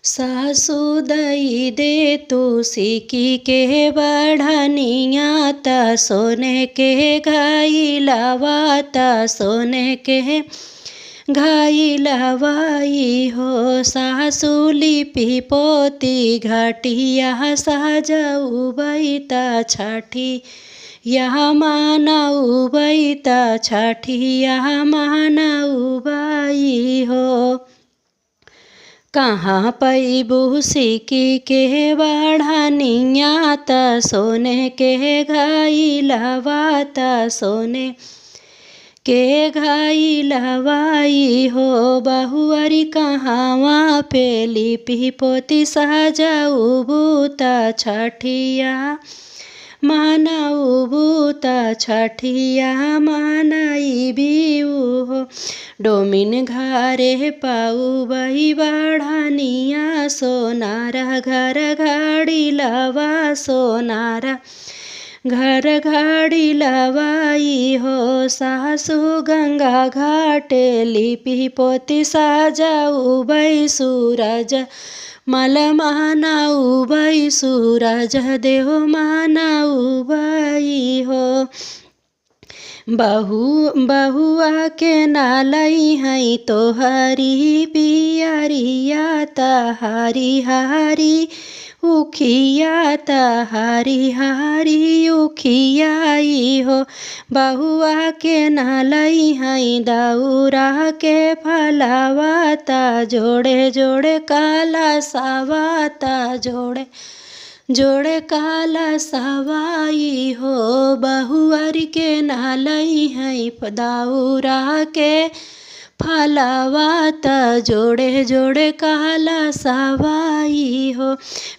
सासु दई दे तू सिकी के बढ़निया ता सोने के घाई लवाता सोने के घाई लवाई हो। सासु लिपि पोती घाटिया सजाऊ बैता छठी यहाँ मानऊ बैता छठी यहाँ मानऊ बाई हो। कहाँ पैबू सिकी के बढ़निया ता सोने के घाई लवाता सोने के घाई लवाई हो। बहुअरी कहाँवा पे लिपि पोती सजाऊ बूता छठिया मानऊ बूता छठिया मानाई बिऊ हो। डोमिन घरे पाऊ बही बढ़निया सोनारा घर घाड़ी लवा सोनारा घर घाड़ी लवाई हो। सासु गंगा घाटे लिपि पोती सजाऊ बै सूरज मल मानाऊ बै सूरज देव मानाऊ बाई हो। बहुआ के नालई हई तो हरी पियरिया तहारी हारी उखिया तहारी हारी उखियाई हो। बहुआ के नालई हई दौरा के फलावाता जोड़े जोड़े काला सावाता जोड़े जोड़े काला सवाई हो। बहुअरी के नालई हई दौरा के फलावाता जोड़े जोड़े काला सवाई हो।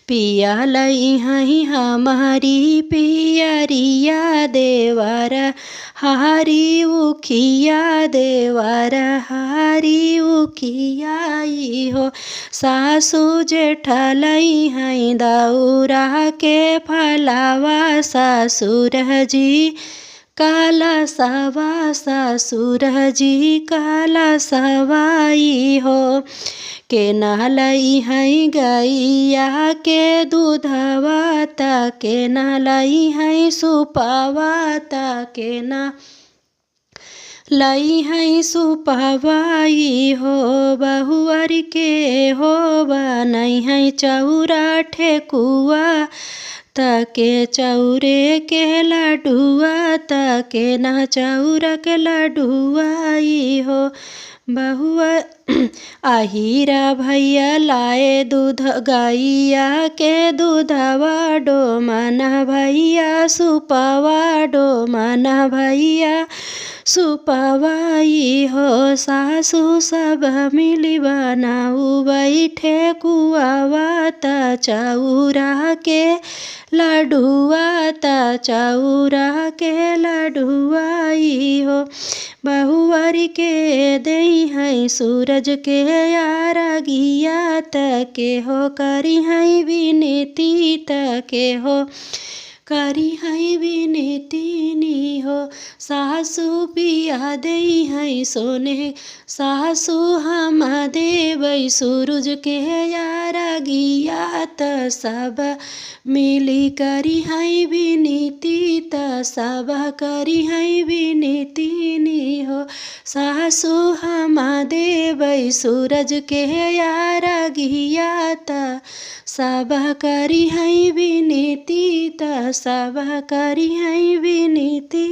पिया लई हई हमारी पियरिया देवर हारी उखिया देवर हारी उखियाई हो। सासु जेठा लई हई दौरा के फलावा ससुर जी काला सवा ससुर जी काला सवाई हो। के नालई हई गैया के दूधवाता के नालई हई सुपावाता के ना लई हई सुपवाई हो। बहुअरी के हो बनई हई चौरा ठेकुआ तके चौरे के लडुआ तके ना चौरा के लडुआई हो। बहुआ आहिरा भैया लाए दूध गैया के दूधवा डोमना भैया सुपवा डोमना भैया सुपवाई हो। सासु सब मिली बनाऊ बैठे कुआवाता चौरा के लडुआता चौरा के लडुआई हो। बहुअरी के दई हई सूरज के आरगिया तके हो करी हई विनती तके हो करी हई विनती हो। सासु पिया दई हई सोने सासु हम देवई सूरज के आरगिया त सब मिली करी हई विनती त सब करी हई विनती हो। सासु हम देवई सूरज के आरगिया त सब करी हई विनती त सब करी हई विनती।